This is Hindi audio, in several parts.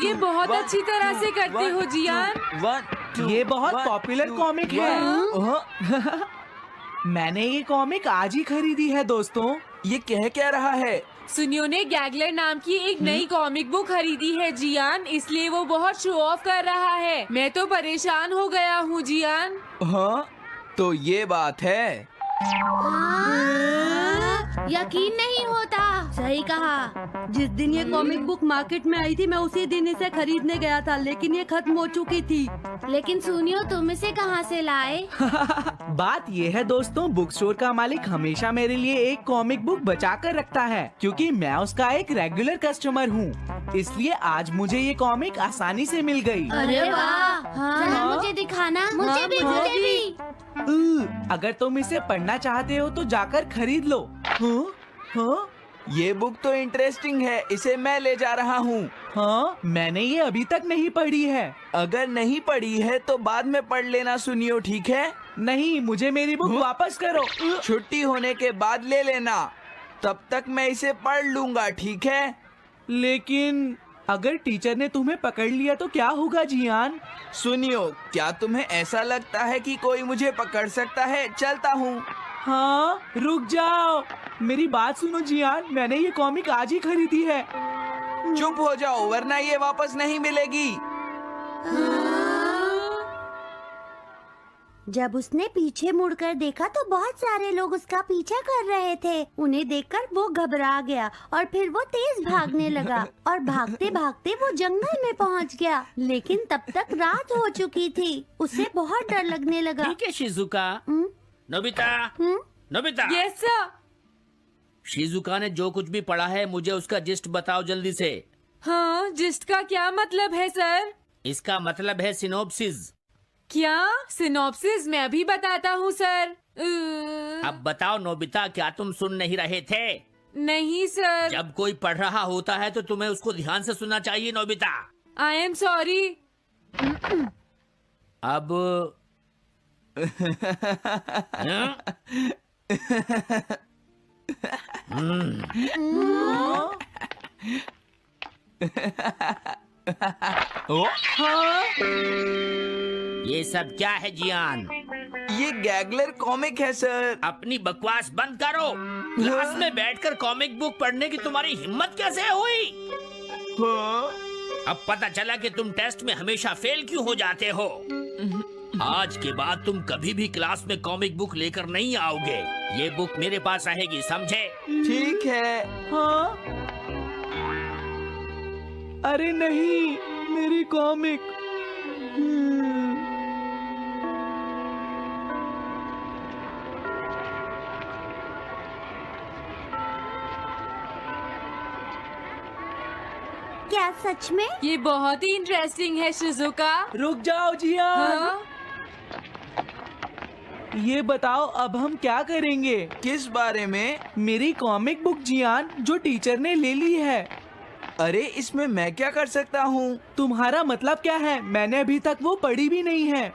ये बहुत अच्छी तरह से करते हो जियान। ये बहुत पॉपुलर कॉमिक है। मैंने ये कॉमिक आज ही खरीदी है दोस्तों। ये कह क्या रहा है? सुनियो ने गैगलर नाम की एक नई कॉमिक बुक खरीदी है जियान, इसलिए वो बहुत शो ऑफ कर रहा है। मैं तो परेशान हो गया हूँ जियान। हाँ, तो ये बात है। यकीन नहीं होता। सही कहा। जिस दिन ये कॉमिक बुक मार्केट में आई थी मैं उसी दिन इसे खरीदने गया था, लेकिन ये खत्म हो चुकी थी। लेकिन सुनियो, तुम इसे कहाँ से लाए? बात ये है दोस्तों, बुक स्टोर का मालिक हमेशा मेरे लिए एक कॉमिक बुक बचा कर रखता है, क्योंकि मैं उसका एक रेगुलर कस्टमर हूँ। इसलिए आज मुझे ये कॉमिक आसानी से मिल गई। अरे वाह! जरा मुझे दिखाना। मुझे भी। अगर तुम इसे पढ़ना चाहते हो तो जाकर खरीद लो। हाँ? ये बुक तो इंटरेस्टिंग है, इसे मैं ले जा रहा हूँ। हाँ, मैंने ये अभी तक नहीं पढ़ी है। अगर नहीं पढ़ी है तो बाद में पढ़ लेना सुनियो, ठीक है? नहीं, मुझे मेरी बुक वापस करो। छुट्टी होने के बाद ले लेना, तब तक मैं इसे पढ़ लूंगा, ठीक है? लेकिन अगर टीचर ने तुम्हें पकड़ लिया तो क्या होगा जियान? सुनियो, क्या तुम्हें ऐसा लगता है कि कोई मुझे पकड़ सकता है? चलता हूँ। हाँ, रुक जाओ, मेरी बात सुनो जियान, मैंने ये कॉमिक आज ही खरीदी है। चुप हो जाओ, वरना ये वापस नहीं मिलेगी। जब उसने पीछे मुड़कर देखा तो बहुत सारे लोग उसका पीछा कर रहे थे। उन्हें देखकर वो घबरा गया और फिर वो तेज भागने लगा और भागते भागते वो जंगल में पहुंच गया। लेकिन तब तक रात हो चुकी थी। उसे बहुत डर लगने लगा। ठीक है Shizuka. Nobita, Nobita. Yes sir. Shizuka ने जो कुछ भी पढ़ा है मुझे उसका जिस्ट बताओ जल्दी से। हाँ, जिस्ट का क्या मतलब है सर? इसका मतलब है सिनोप्सिस। क्या? सिनॉप्सिस? मैं अभी बताता हूँ सर। अब बताओ नोबिता, क्या तुम सुन नहीं रहे थे? नहीं सर। जब कोई पढ़ रहा होता है तो तुम्हें उसको ध्यान से सुनना चाहिए नोबिता। I am sorry. अब ये सब क्या है जियान? ये गैगलर कॉमिक है सर। अपनी बकवास बंद करो। क्लास में बैठकर कॉमिक बुक पढ़ने की तुम्हारी हिम्मत कैसे हुई? अब पता चला कि तुम टेस्ट में हमेशा फेल क्यों हो जाते हो। आज के बाद तुम कभी भी क्लास में कॉमिक बुक लेकर नहीं आओगे। ये बुक मेरे पास रहेगी, समझे? ठीक है। हाँ? अरे नहीं, मेरी कॉमिक। क्या सच में? ये बहुत ही इंटरेस्टिंग है शिजुका। रुक जाओ जियान। हाँ? ये बताओ अब हम क्या करेंगे? किस बारे में? मेरी कॉमिक बुक जियान, जो टीचर ने ले ली है। अरे इसमें मैं क्या कर सकता हूँ? तुम्हारा मतलब क्या है? मैंने अभी तक वो पढ़ी भी नहीं है।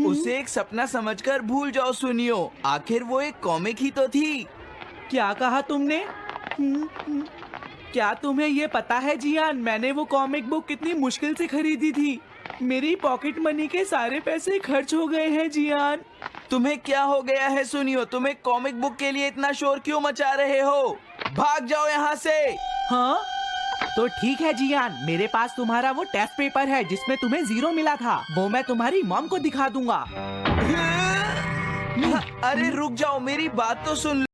उसे एक सपना समझकर भूल जाओ सुनियो, आखिर वो एक कॉमिक ही तो थी। क्या कहा तुमने? क्या तुम्हें ये पता है जियान, मैंने वो कॉमिक बुक कितनी मुश्किल से खरीदी थी। मेरी पॉकेट मनी के सारे पैसे खर्च हो गए हैं जियान। तुम्हें क्या हो गया है सुनियो? तुम एक कॉमिक बुक के लिए इतना शोर क्यों मचा रहे हो? भाग जाओ यहाँ से। हाँ? तो ठीक है जियान, मेरे पास तुम्हारा वो टेस्ट पेपर है जिसमें तुम्हें 0 मिला था। वो मैं तुम्हारी मॉम को दिखा दूंगा। अरे रुक जाओ, मेरी बात तो सुन लो।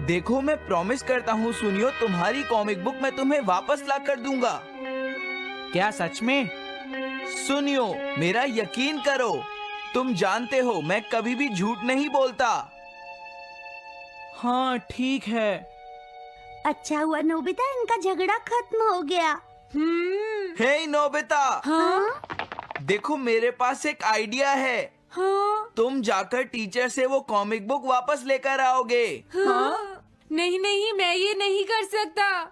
देखो, मैं प्रॉमिस करता हूँ सुनियो, तुम्हारी कॉमिक बुक मैं तुम्हें वापस ला कर दूंगा। क्या सच में? सुनियो, मेरा यकीन करो। तुम जानते हो मैं कभी भी झूठ नहीं बोलता। हाँ ठीक है। अच्छा हुआ नोबिता, इनका झगड़ा खत्म हो गया। हे नोबिता। हाँ? देखो, मेरे पास एक आइडिया है। हाँ? तुम जाकर टीचर से वो कॉमिक बुक वापस लेकर आओगे। हाँ? नहीं नहीं, मैं ये नहीं कर सकता।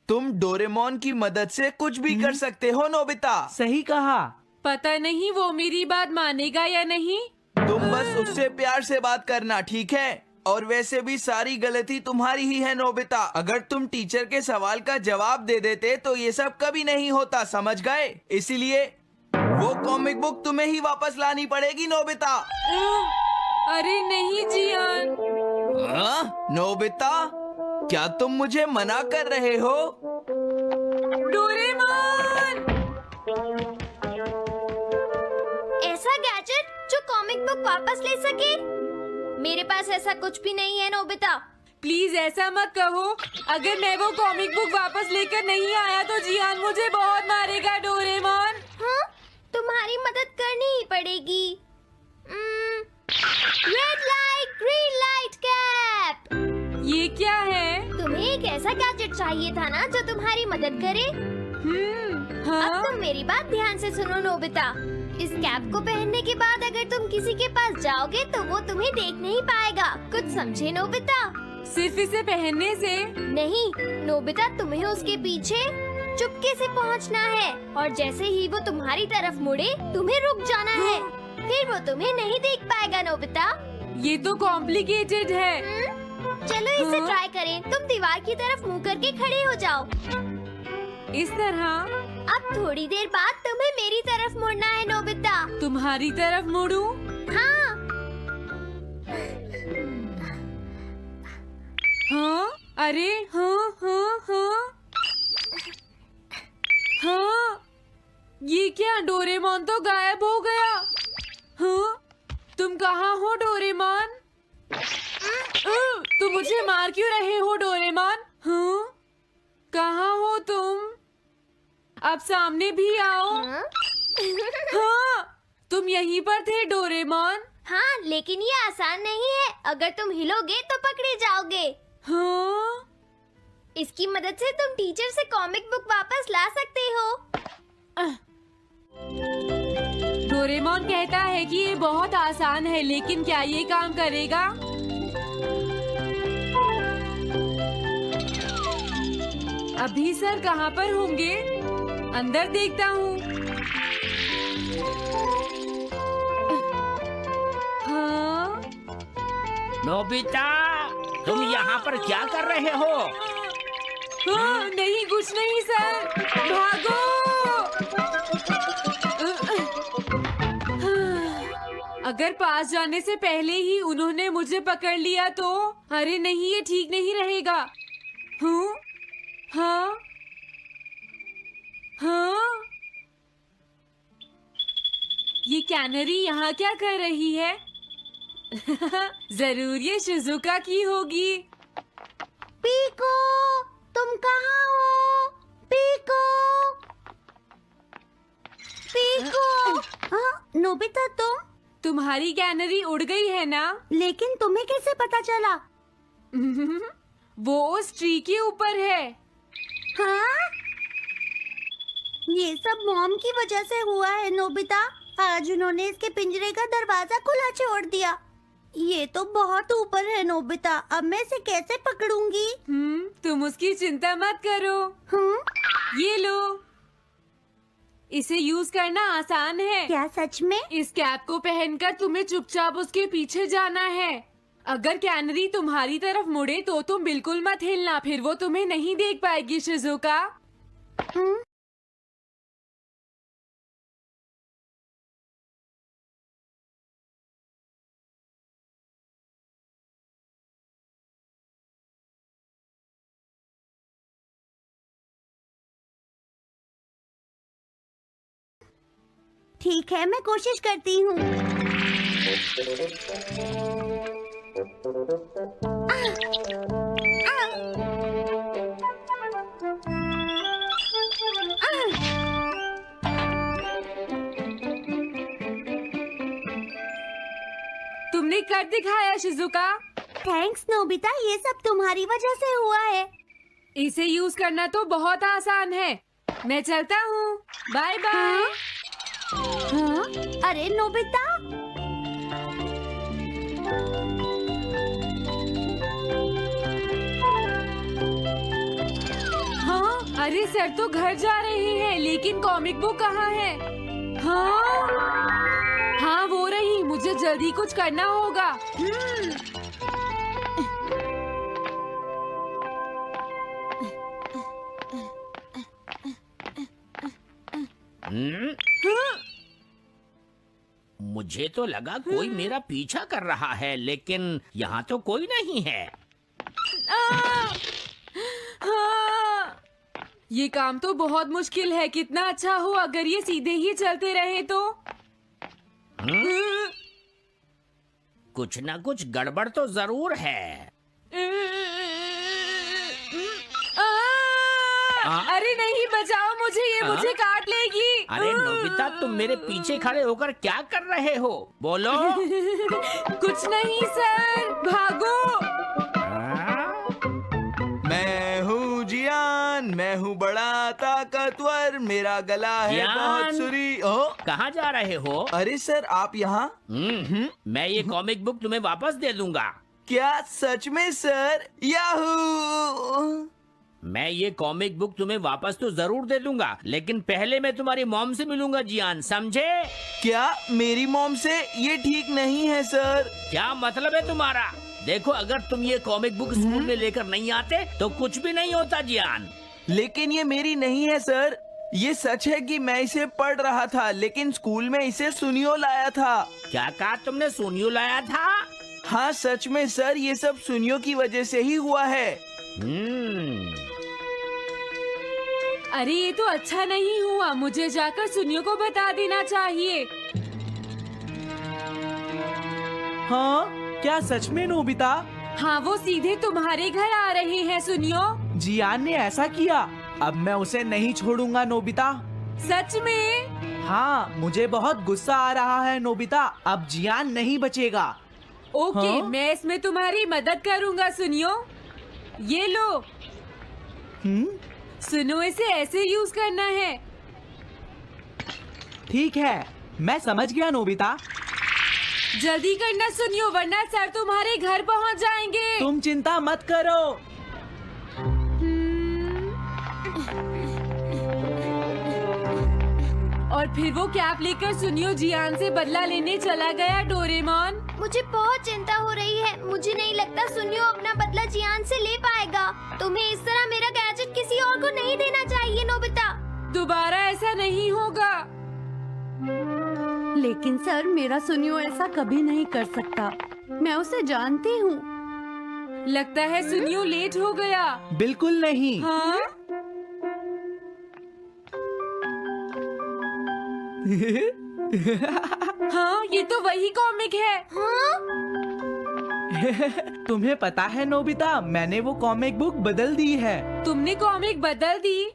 तुम डोरेमोन की मदद से कुछ भी कर सकते हो नोबिता। सही कहा। पता नहीं वो मेरी बात मानेगा या नहीं। तुम बस उससे प्यार से बात करना, ठीक है? और वैसे भी सारी गलती तुम्हारी ही है नोबिता। अगर तुम टीचर के सवाल का जवाब दे देते तो ये सब कभी नहीं होता, समझ गए? इसीलिए वो कॉमिक बुक तुम्हें ही वापस लानी पड़ेगी नोबिता। अरे नहीं जियान। हाँ? नोबिता, क्या तुम मुझे मना कर रहे हो? डोरेमोन! ऐसा गैजेट जो कॉमिक बुक वापस ले सके? मेरे पास ऐसा कुछ भी नहीं है नोबिता। प्लीज ऐसा मत कहो। अगर मैं वो कॉमिक बुक वापस लेकर नहीं आया तो जियान मुझे बहुत मारेगा डोरेमोन। हाँ? तुम्हारी मदद करनी ही पड़ेगी। Red light green light cap. ये क्या है? तुम्हें एक ऐसा गैजेट चाहिए था ना जो तुम्हारी मदद करे। हाँ? अब तुम मेरी बात ध्यान से सुनो नोबिता। इस कैप को पहनने के बाद अगर तुम किसी के पास जाओगे तो वो तुम्हें देख नहीं पाएगा। कुछ समझे नोबिता? सिर्फ इसे पहनने से? नहीं नोबिता, तुम्हें उसके पीछे चुपके से पहुंचना है और जैसे ही वो तुम्हारी तरफ मुड़े तुम्हें रुक जाना है। फिर वो तुम्हें नहीं देख पाएगा नोबिता। ये तो कॉम्प्लिकेटेड है। चलो इसे ट्राई करें। तुम दीवार की तरफ मुंह करके खड़े हो जाओ। इस तरह? अब थोड़ी देर बाद तुम्हें मेरी तरफ मुड़ना है नोबिता। तुम्हारी तरफ मुड़ूं? हाँ। हाँ? अरे हाँ हाँ हाँ हाँ, ये क्या? डोरेमोन तो गायब हो गया। हाँ? तुम कहाँ हो डोरेमोन? तुम मुझे मार क्यों रहे हो डोरेमोन? हाँ? कहाँ हो तुम? अब सामने भी आओ। हाँ, तुम यहीं पर थे डोरेमोन। हाँ, लेकिन ये आसान नहीं है। अगर तुम हिलोगे तो पकड़े जाओगे। हाँ? इसकी मदद से तुम टीचर से कॉमिक बुक वापस ला सकते हो। डोरेमोन कहता है कि ये बहुत आसान है, लेकिन क्या ये काम करेगा? अभी सर कहाँ पर होंगे? अंदर देखता हूँ। हाँ? नोबिता, तुम यहाँ पर क्या कर रहे हो? हाँ, नहीं कुछ नहीं सर। भागो! अगर पास जाने से पहले ही उन्होंने मुझे पकड़ लिया तो? अरे नहीं, ये ठीक नहीं रहेगा। हाँ? हाँ? हाँ? ये कैनरी यहाँ क्या कर रही है? जरूर ये शिजुका की होगी। पीको, तुम कहाँ हो? Piko, Piko. हाँ, नोबिता तुम्हारी कैनरी उड़ गई है ना? लेकिन तुम्हें कैसे पता चला? वो उस ट्री के ऊपर है। हाँ? ये सब मॉम की वजह से हुआ है नोबिता। आज उन्होंने इसके पिंजरे का दरवाजा खुला छोड़ दिया। ये तो बहुत ऊपर है नोबिता। अब मैं इसे कैसे पकड़ूंगी? तुम उसकी चिंता मत करो। ये लो, इसे यूज करना आसान है। क्या सच में? इस कैप को पहनकर तुम्हें चुपचाप उसके पीछे जाना है। अगर कैनरी तुम्हारी तरफ मुड़े तो तुम बिल्कुल मत हिलना, फिर वो तुम्हें नहीं देख पाएगी शिजुका। ठीक है, मैं कोशिश करती हूँ। तुमने कर दिखाया शिजुका। थैंक्स नोबिता, ये सब तुम्हारी वजह से हुआ है। इसे यूज करना तो बहुत आसान है। मैं चलता हूँ। Bye bye. हाँ? अरे नोबिता, हाँ? सर तो घर जा रहे हैं, लेकिन कॉमिक बुक कहाँ है? हाँ हाँ, वो रही। मुझे जल्दी कुछ करना होगा। मुझे तो लगा कोई मेरा पीछा कर रहा है, लेकिन यहाँ तो कोई नहीं है। हाँ, ये काम तो बहुत मुश्किल है। कितना अच्छा हो अगर ये सीधे ही चलते रहे तो। कुछ ना कुछ गड़बड़ तो जरूर है। अरे नहीं, बचाओ मुझे, ये मुझे काट लेगी। अरे नोबिता, तुम मेरे पीछे खड़े होकर क्या कर रहे हो? बोलो। कुछ नहीं सर, भागो। मैं हूँ जियान, मैं हूँ बड़ा ताकतवर, मेरा गला है जियान? बहुत सुरी। ओ, कहाँ जा रहे हो? अरे सर, आप यहाँ? मैं ये कॉमिक बुक तुम्हें वापस दे दूंगा। क्या सच में सर? याहू! मैं ये कॉमिक बुक तुम्हें वापस तो जरूर दे दूंगा, लेकिन पहले मैं तुम्हारी मॉम से मिलूंगा जियान, समझे? क्या मेरी मॉम से? ये ठीक नहीं है सर। क्या मतलब है तुम्हारा? देखो, अगर तुम ये कॉमिक बुक स्कूल में लेकर नहीं आते तो कुछ भी नहीं होता जियान। लेकिन ये मेरी नहीं है सर। ये सच है कि मैं इसे पढ़ रहा था, लेकिन स्कूल में इसे सुनियो लाया था। क्या कहा तुमने? सुनियो लाया था? हाँ सच में सर, ये सब सुनियो की वजह से ही हुआ है। अरे ये तो अच्छा नहीं हुआ। मुझे जाकर सुनियो को बता देना चाहिए। हाँ, क्या सच में नोबिता? हाँ, वो सीधे तुम्हारे घर आ रहे हैं सुनियो। जियान ने ऐसा किया। अब मैं उसे नहीं छोड़ूंगा नोबिता। सच में? हाँ, मुझे बहुत गुस्सा आ रहा है नोबिता। अब जियान नहीं बचेगा। ओके, हाँ? मैं इसमें तुम्हारी मदद करूँगा सुनियो। ये लो। सुनो, इसे ऐसे यूज करना है। ठीक है, मैं समझ गया नोबिता। जल्दी करना सुनियो, वरना सर तुम्हारे घर पहुंच जाएंगे। तुम चिंता मत करो। और फिर वो कैप लेकर सुनियो जियान से बदला लेने चला गया। डोरेमोन, मुझे बहुत चिंता हो रही है। मुझे नहीं लगता सुनियो अपना बदला जियान से ले पाएगा। तुम्हें इस तरह मेरा गैजेट किसी और को नहीं देना चाहिए नोबिता। दोबारा ऐसा नहीं होगा। लेकिन सर, मेरा सुनियो ऐसा कभी नहीं कर सकता। मैं उसे जानती हूँ। लगता है सुनियो लेट हो गया। बिल्कुल नहीं। हाँ? हाँ, ये तो वही कॉमिक है। हाँ? तुम्हें पता है नोबिता, मैंने वो कॉमिक बुक बदल दी है। तुमने कॉमिक बदल दी?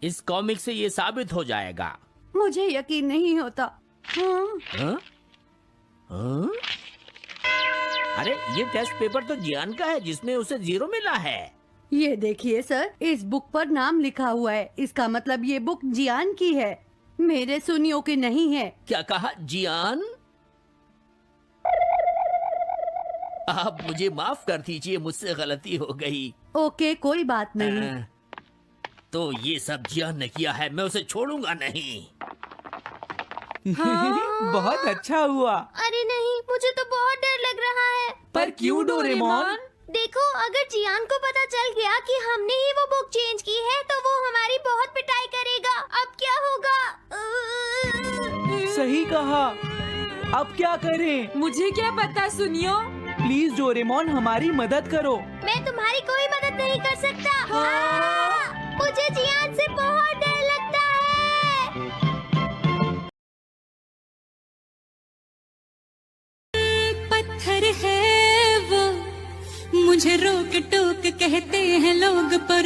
इस कॉमिक से ये साबित हो जाएगा। मुझे यकीन नहीं होता। हाँ? हाँ? हाँ? अरे, ये टेस्ट पेपर तो जियान का है, जिसमें उसे 0 मिला है। ये देखिए सर, इस बुक पर नाम लिखा हुआ है। इसका मतलब ये बुक जियान की है, मेरे सुनियो की नहीं है। क्या कहा? जियान? आप मुझे माफ कर दीजिए, मुझसे गलती हो गई। ओके, कोई बात नहीं। तो ये सब जियान ने किया है, मैं उसे छोड़ूंगा नहीं। बहुत अच्छा हुआ। अरे नहीं, मुझे तो बहुत डर लग रहा है। पर क्यों डोरेमोन? देखो, अगर जियान को पता चल गया कि हमने ही वो बुक चेंज की है, तो वो हमारी बहुत पिटाई करेगा। अब क्या होगा? सही कहा। अब क्या करें? मुझे क्या पता सुनियो। प्लीज डोरेमोन, हमारी मदद करो। मैं तुम्हारी कोई मदद नहीं कर सकता। मुझे जियान से बहुत डर लगता है। पत्थर है वो, मुझे रोक टोक कहते हैं लोग, पर